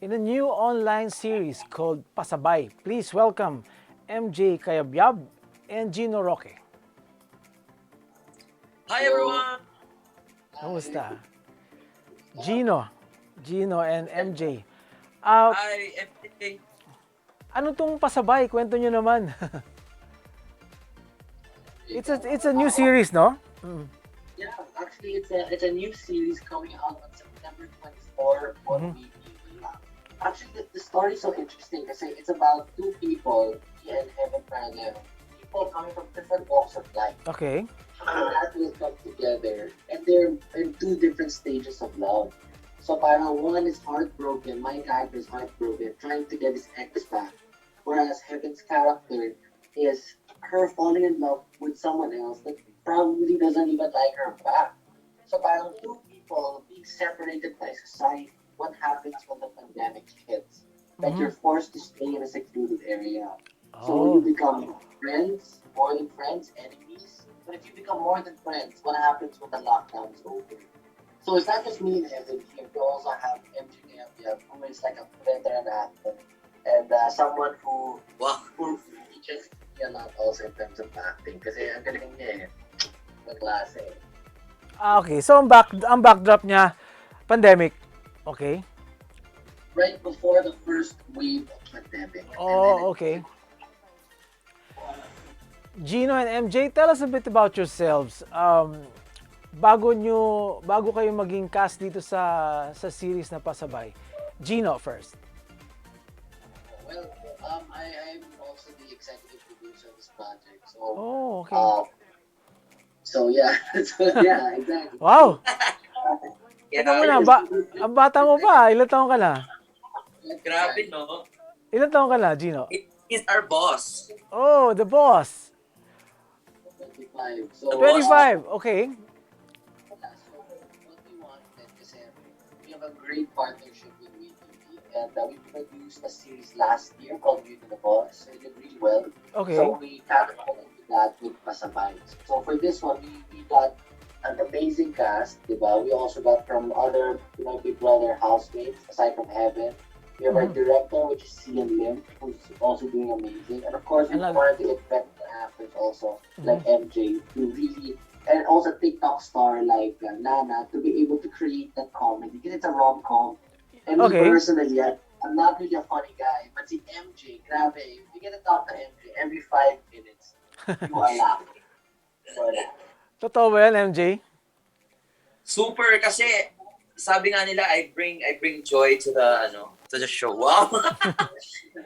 in a new online series called Pasabuy. Please welcome MJ Cayabyab and Gino Roque. Hi everyone! Kamusta? Gino and MJ. Ah, Hi MJ! ano tong Pasabay? Kwento nyo naman. It's a new series, no? Yeah, actually, it's a new series coming out on September 24 on WeTV. Actually, the story is so interesting because it's about two people, me and Heaven Prana, people coming from different walks of life. Okay. And that will come together, and they're in two different stages of love. So, parang one is heartbroken, my character is heartbroken, trying to get his ex back, whereas Heaven's character is her falling in love with someone else that probably doesn't even like her back. So parang two people being separated by society. What happens when the pandemic hits? That you're forced to stay in a secluded area. So you Oh. become friends, more than friends, enemies. But if you become more than friends, what happens when the lockdown is over? So it's not just me and Evan here. We also have MJ Cayabyab, who is like a veteran actor and someone Wow! who teaches me a lot also in terms of acting. Kasi ang galing niya eh. Ng klase. Okay. So ang backdrop niya pandemic. Okay. Right before the first wave of pandemic. Oh, okay. Gino and MJ, tell us a bit about yourselves. Bago kayo maging cast dito sa series na Pasabay. Gino first. Well, I'm also the executive producer of this project. So, Oh, okay. so yeah, yeah, exactly. Wow. Yeah, Teka muna, ang bata mo pa. Ilan taon ka na? grabe no? Ilan taon ka na, Gino? It is our boss. Oh, the boss. 25. The So, boss. 25. Okay. yeah, so what we wanted is we have a great partnership with WeTV, and we produced a series last year called Beauty the Boss. So it did really well. Okay. So we catapulted into that with Pasabuy. So for this one, we got an amazing cast, diba? We also got from other, Big Brother housemates, aside from Heaven. We have our director, which is Cian Lim, who's also doing amazing. And of course, we wanted to get better actors also, like MJ, to really, and also TikTok star like Nana, to be able to create that comedy. Because it's a rom-com. And me Okay. personally, I'm not really a funny guy, but si MJ, grabe, if you get to talk to MJ every 5 minutes, you are laughing. So, yeah. Totoo ba yan, MJ? Super kasi sabi nga nila I bring joy to the show. Wow.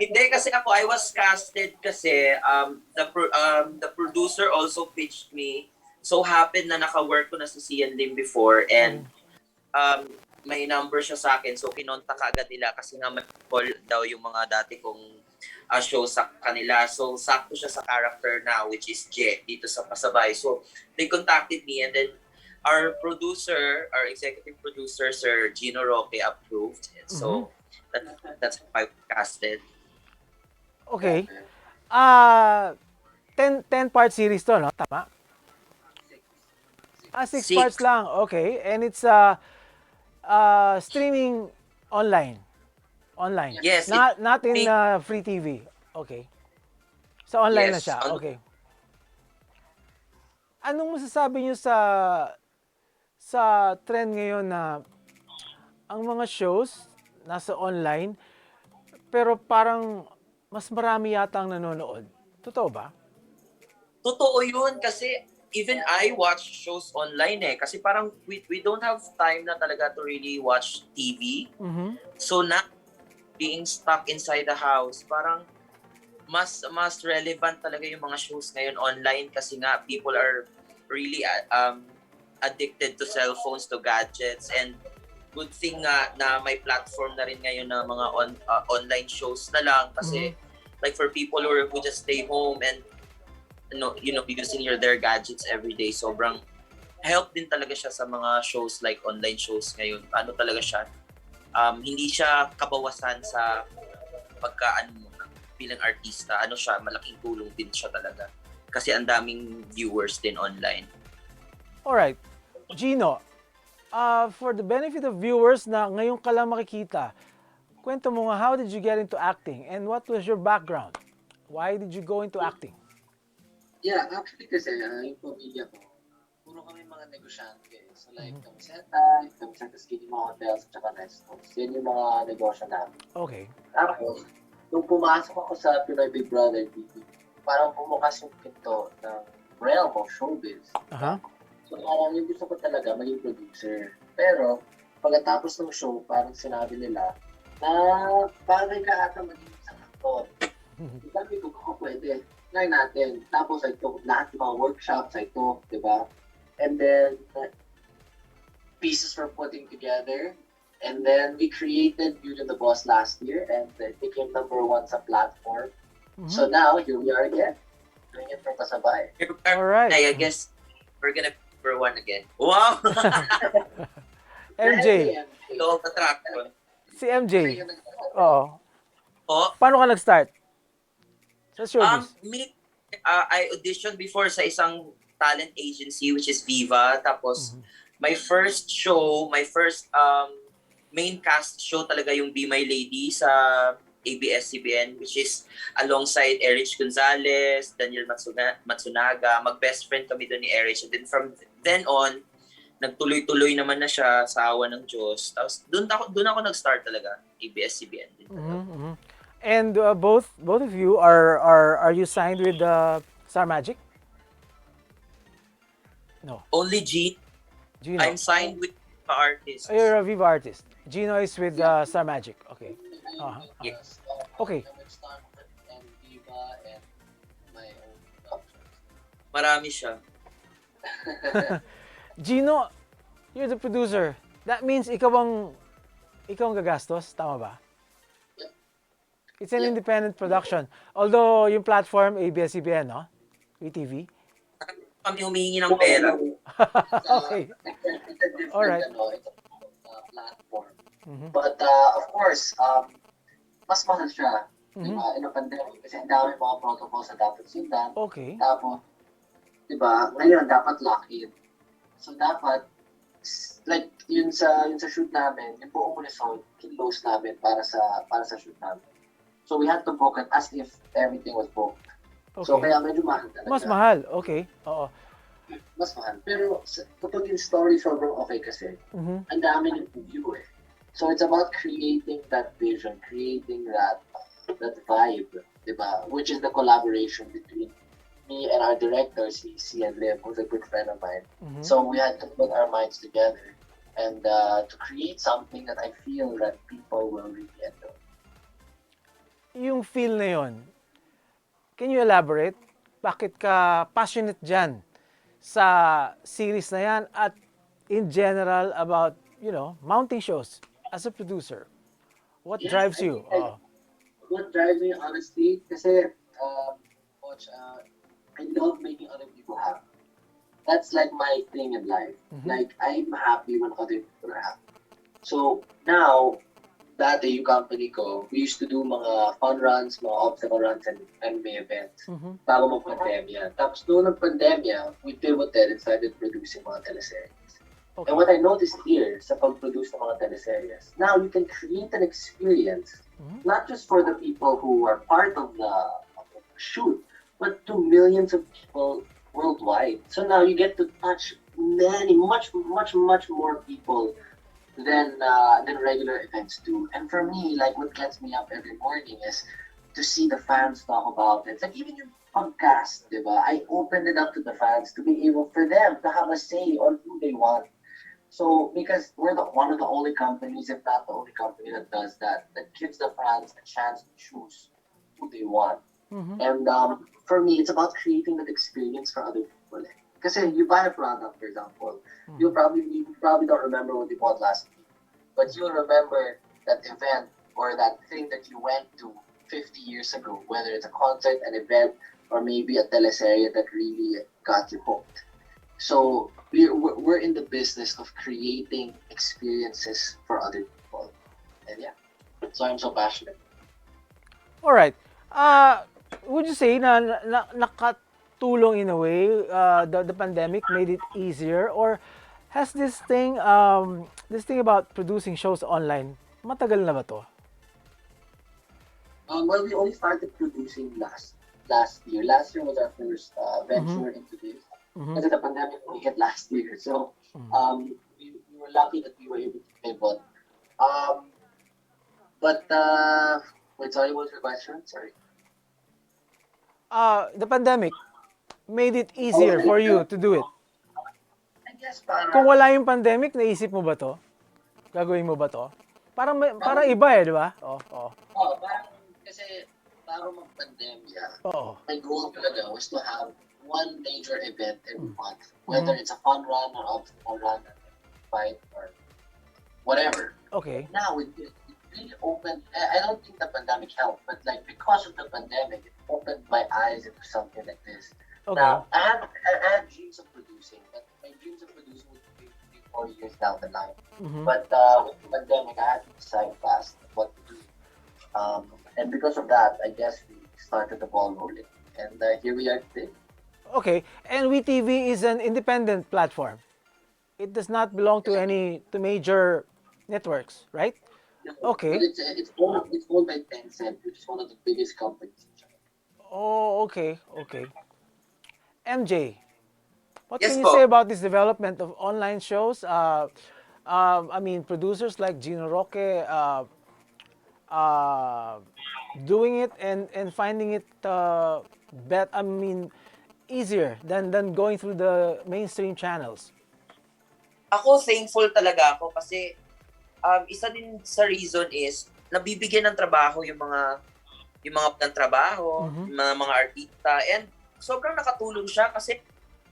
Hindi kasi ako I was casted kasi the producer also pitched me. So happened na naka-work ko na sa CN Lim before and may number siya sa akin. So kinontak agad nila kasi nga may call daw yung mga dati kong show sa kanila. So sakto siya sa character now, which is Jet dito sa Pasabay. So they contacted me and then our executive producer, Sir Gino Roque, approved. And so that's how I casted. Okay. 10-part series to, no? Tama? 6 Six. parts lang. Okay. And it's streaming online. Online. Yes, Not in free TV. Okay. So online na Yes, siya. on- Okay. Anong masasabi niyo sa trend ngayon na ang mga shows nasa online pero parang mas marami yata ang nanonood? Totoo ba? Totoo yun kasi even I watch shows online kasi parang we don't have time na talaga to really watch TV. So na being stuck inside the house, parang mas relevant talaga yung mga shows ngayon online kasi nga people are really addicted to cell phones, to gadgets, and good thing nga na may platform na rin ngayon na mga online shows na lang kasi like for people who just stay home and using their gadgets every day, sobrang help din talaga siya sa mga shows like online shows ngayon. Ano talaga siya, hindi siya kabawasan sa mo bilang artista. Ano siya, malaking tulong din siya talaga kasi ang daming viewers din online. Alright. Gino, for the benefit of viewers na ngayon ka lang makikita, Kwento mo nga, how did you get into acting and what was your background? Why did you go into acting? Yeah, actually kasi yung pamilya ko, puro kami mga negosyante. So like, kami sa skinny mga hotels at saka restos. Yan yung mga negosyo namin. Okay. Tapos, nung pumasok ako sa Pinoy Big Brother TV, parang bumukas yung pinto ng realm of showbiz. Aha. So parang yung gusto ko talaga maging producer. Pero, pagkatapos ng show, parang sinabi nila na bagay ka ata maging isang aktor. Sabi ko, kung pwede, try natin. Tapos I took lahat ng mga workshops, I took, di ba? And then, pieces were putting together. And then we created Beauty and the Boss last year and it became #1 sa platform. So now, here we are again, doing it for Pasabuy. All right. I guess we're gonna be #1 again. Wow! MJ. So, attraction. Si MJ. Oo. Oh, Paano ka nag-start? Sa showbiz? me, I auditioned before sa isang talent agency which is Viva. Tapos, my first show, my first main cast show talaga yung Be My Lady sa ABS-CBN, which is alongside Erich Gonzalez, Daniel Matsunaga. Mag-best friend kami doon ni Erich. And then from then on, nagtuloy-tuloy naman na siya sa awa ng Diyos. Tapos doon ako nag-start talaga, ABS-CBN din. And both of you are you signed with Star Magic? No. Only Gino. I'm signed with the artist. Oh, you're a Viva artist. Gino is with Star Magic. Okay. Yes. Okay. And Viva and my own productions. Marami siya. Gino, you're the producer. That means ikaw ang gagastos, tama ba? Yep. It's an Yep. independent production. Although yung platform ABS-CBN, no? WeTV. Kami humihingi ng pera. Okay. It's a different, Alright. It's a platform. But of course, mas mahal siya. Diba? In a pandemic, kasi ang dami mga protocols na dapat sundan. Okay. Tapos, diba, ngayon dapat lock-in. So dapat, like, yun sa shoot namin, yung buong resort, close namin para sa shoot namin. So we had to book it as if everything was booked. So Okay. kaya medyo mahal talaga. Mas mahal. Okay. Oo. Mas mahal. Pero kapag yung story sobrang okay kasi, ang dami ng view eh. So it's about creating that vision, creating that vibe, diba? Which is the collaboration between me and our director, si and Liv, who's a good friend of mine. So we had to put our minds together and to create something that I feel that people will really enjoy. Yung feel na yon, can you elaborate? Bakit ka passionate dyan sa series na yan at in general about, mounting shows as a producer? What Yeah, drives I you? think what drives me, honestly, kasi, Coach, I love making other people happy. That's like my thing in life. Like, I'm happy when other people are happy. So, now, dati yung company ko, we used to do mga fun runs, mga obstacle runs, and may events bago mag-pandemya. Tapos noong nag-pandemya, we pivoted and started producing mga teleseries. Okay. And what I noticed here sa pag-produce ng mga teleseries, now you can create an experience, not just for the people who are part of the shoot, but to millions of people worldwide. So now you get to touch much more people than regular events do. And for me, like what gets me up every morning is to see the fans talk about it. Like even your podcast, diba? I opened it up to the fans to be able for them to have a say on who they want. So because we're one of the only companies, if not the only company that does that gives the fans a chance to choose who they want. And for me, it's about creating that experience for other people. Because you buy a product, for example, you probably don't remember what you bought last week, but you'll remember that event or that thing that you went to 50 years ago, whether it's a concert, an event, or maybe a teleserye that really got you hooked. So we're in the business of creating experiences for other people, and yeah, so I'm so passionate. All right. Would you say na nakatulong in a way the pandemic made it easier, or has this thing about producing shows online matagal na ba to? Well, we only started producing last year. Last year was our first Mm-hmm. venture into this. Mm-hmm. Because the pandemic only hit last year, so we were lucky that we were able to pivot. Um, but wait, sorry, what was your question? Sorry. The pandemic made it Oh, easier for you to do it. I guess Kung parang wala yung pandemic, naisip mo ba to? Gagawin mo ba to? Parang probably iba eh, di ba? Oo, oo. parang kasi bago mag-pandemya, Oo. my goal talaga was to have one major event every month, whether Mhm. it's a fun run or obstacle run or fight or whatever. Okay. Now it really opened. I don't think the pandemic helped, but like because of the pandemic, it opened my eyes into something like this. Okay. Now I had dreams of producing, but my dreams of producing would be 3, 4 years down the line. Mhm. But with the pandemic, I had to decide fast what to do. And because of that, I guess we started the ball rolling, and here we are today. Okay. And WeTV is an independent platform. It does not belong to any to major networks, right? No, but Okay. it's owned by Tencent, which is one of the biggest companies in China. Oh, okay. Okay. MJ, what can Yes you say po. about this development of online shows? I mean, producers like Gino Roque uh, doing it and finding it I mean, easier than going through the mainstream channels. Ako, thankful talaga ako kasi isa din sa reason is nabibigyan ng trabaho yung mga ng trabaho, Mhm. yung mga artista, and sobrang nakatulong siya kasi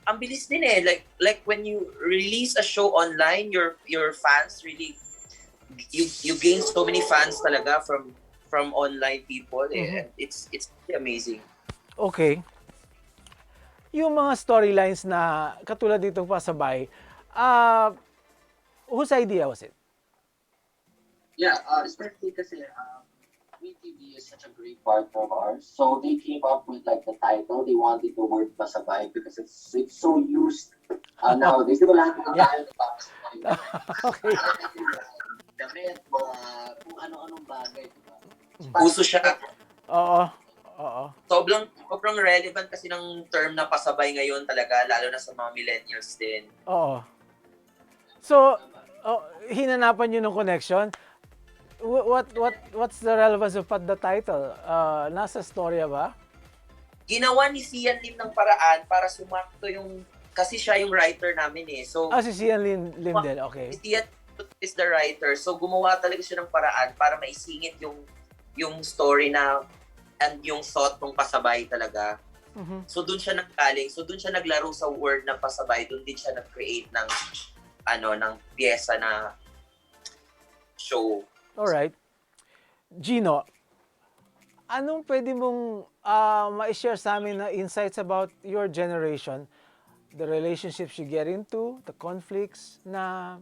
ang bilis din eh, like when you release a show online, your fans really, you gain so many fans talaga from online people Mhm. and it's really amazing. Okay. Yung mga storylines na katulad ditong Pasabay, uh, whose idea was it? Yeah, especially kasi WeTV is such a great partner of ours. So they came up with like the title. They wanted the word pasabay because it's so used nowadays. Di ba lahat ng Yeah. tayo nagpapasabay na Okay. damit, mga kung ano-anong bagay. Diba? Uso siya. Oo. Oo. Sobrang relevant kasi ng term na pasabay ngayon talaga, lalo na sa mga millennials din. Oo. So, hinanapan nyo ng connection. What's the relevance of the title? Nasa storya ba? Ginawa ni Sian Lim ng paraan para sumakto kasi siya yung writer namin eh. So, Si Sian Lim din. Okay. si Sian is the writer. So, gumawa talaga siya ng paraan para maisingit yung story na and yung thought ng pasabay talaga. Mhm. So, doon siya naggaling. So, doon siya naglaro sa word na pasabay. Doon din siya nag-create ng pyesa na show. Alright. Gino, anong pwede mong ma-share sa amin na insights about your generation, the relationships you get into, the conflicts na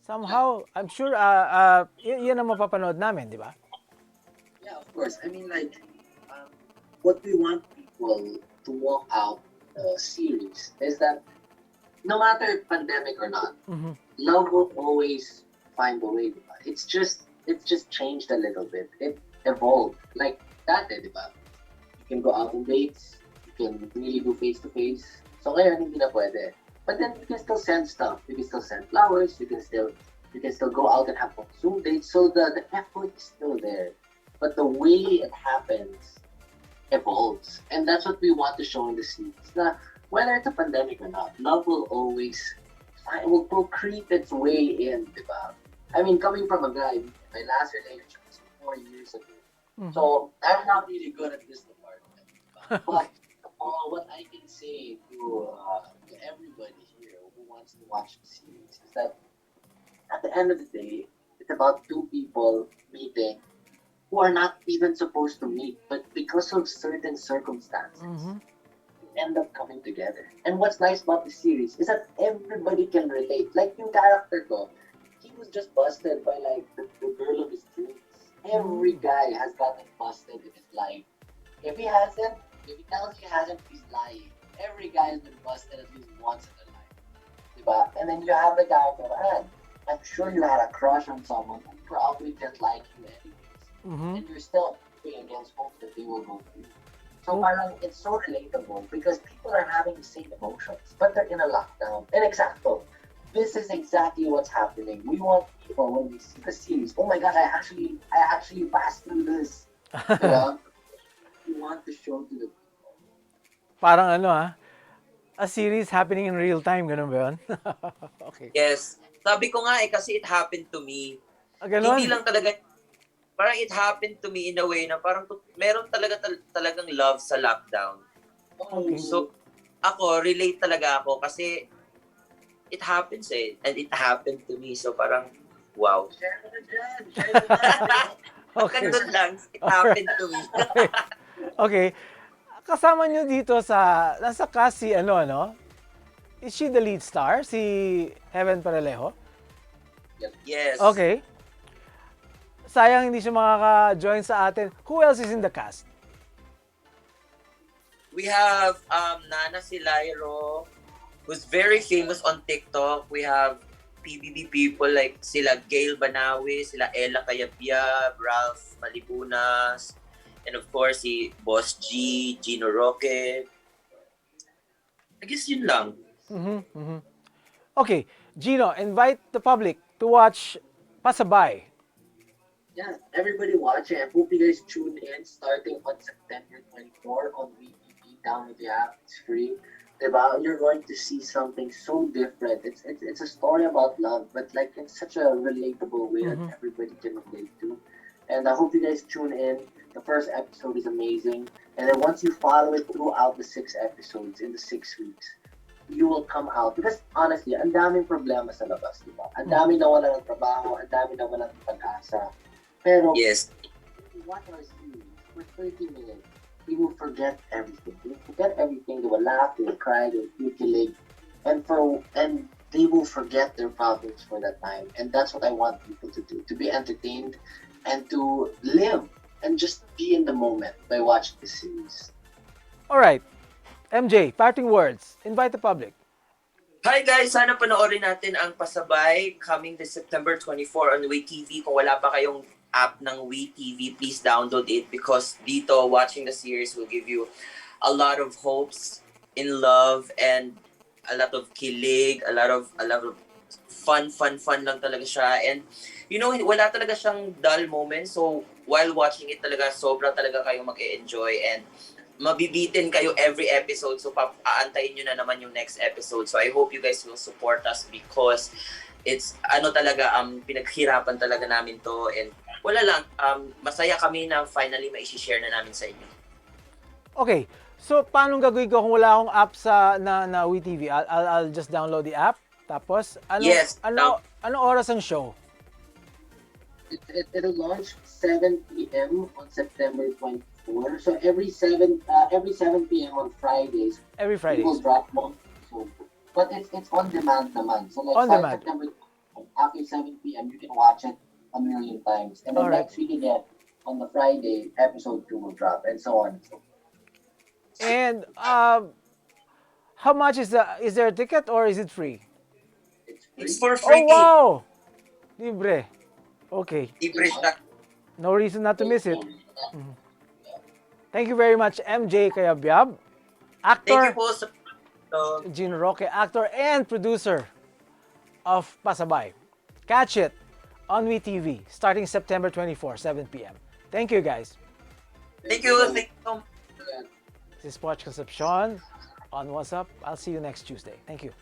somehow, I'm sure, yan ang mapapanood namin, di ba? Yeah, of course. I mean, like, what we want people to walk out the series is that no matter pandemic or not, Mhm. love will always find a way. Diba? It's just changed a little bit. It evolved. Like that, diba? You can go out on dates. You can really do face to face. So ngayon hindi na pwede. But then you can still send stuff. You can still send flowers. You can still go out and have Zoom dates. So the effort is still there, but the way it happens evolves, and that's what we want to show in the series. That whether it's a pandemic or not, love will always will creep its way in, diba? I mean, coming from a guy, my last relationship was 4 years ago, Mhm. so I'm not really good at this department. Diba? But what I can say to everybody here who wants to watch the series is that at the end of the day, it's about two people meeting who are not even supposed to meet, but because of certain circumstances, Mhm. end up coming together. And what's nice about the series is that everybody can relate. Like yung character ko, he was just busted by like the girl of his dreams. Every guy has gotten busted in his life. If he hasn't, if he tells he hasn't, he's lying. Every guy has been busted at least once in their life. Diba? And then you have the character, and I'm sure you had a crush on someone who probably didn't like you anyways. Mhm. And you're still against hope that they will go through. So parang it's so relatable because people are having the same emotions, but they're in a lockdown. And exacto, this is exactly what's happening. We want people when we see the series. Oh my god, I actually passed through this. Yeah, we want to show to the people. Parang ano a series happening in real time, ganun ba yun? Okay. Yes. Sabi ko nga kasi it happened to me. Ganun? Hindi lang talaga, parang it happened to me in a way na parang meron talagang love sa lockdown. Okay. So, ako, relate talaga ako kasi it happens and it happened to me. So, parang, wow. Share mo na dyan, share mo na. Okay. Ganun lang, it happened to me. Okay. Okay. Kasama nyo dito nasa cast si ano? Is she the lead star? Si Heaven Paralejo? Yes. Okay. Sayang hindi siya makaka-join sa atin. Who else is in the cast? We have Nana Silairo, who's very famous on TikTok. We have PBB people like sila Gail Banawi, sila Ella Cayabyab, Ralph Malibunas, and of course si Boss G, Gino Roque. I guess yun lang. Okay, Gino, invite the public to watch Pasabuy. Yeah, everybody watch it. I hope you guys tune in starting on September 24 on WeTV. Download the app, it's free. Diba? You're going to see something so different. It's a story about love, but like in such a relatable way that everybody can relate to. And I hope you guys tune in. The first episode is amazing. And then once you follow it throughout the 6 episodes in the 6 weeks, you will come out. Because honestly, ang daming problema sa labas, diba? Ang daming nawala ng trabaho, ang daming nawala ng pag-asa. Pero, Yes. if you watch our series for 30 minutes, you will forget everything. You will forget everything. They will laugh, they will cry, they will mutilate, and they will forget their problems for that time. And that's what I want people to do: to be entertained and to live and just be in the moment by watching the series. All right. MJ, parting words. Invite the public. Hi guys! Sana panoorin natin ang Pasabay coming this September 24 on WeTV. Kung wala pa kayong app ng WeTV, please download it because dito, watching the series will give you a lot of hopes in love and a lot of kilig, a lot of fun lang talaga siya. And you know, wala talaga siyang dull moments. So while watching it talaga, sobra talaga kayo mag-enjoy and mabibitin kayo every episode. So aantayin nyo na naman yung next episode. So I hope you guys will support us because it's talaga pinaghirapan talaga namin to and wala lang masaya kami na finally mai-share na namin sa inyo. Okay. So, paano gagawin ko kung wala akong app na WeTV? I'll just download the app. Tapos, ano oras ang show? It'll launch 7 p.m. on September 24. So every 7 p.m. on Fridays. Every Friday. People drop one episode. But it's on demand naman. So like On demand. September, after 7 p.m. you can watch it a million times. And then next week again, on the Friday, episode 2 will drop, and so on and so forth. And how much is there a ticket or is it free? It's for free. Oh wow! Libre. Okay. Libre siya. No reason not to miss it. Thank you very much, MJ Cayabyab, Thank you actor, po sa Gino Roque, actor and producer of Pasabuy. Catch it on WeTV starting September 24, 7 p.m. Thank you, guys. Thank you. Thank you so much. This is Pocholo Concepcion on Wazzup. I'll see you next Tuesday. Thank you.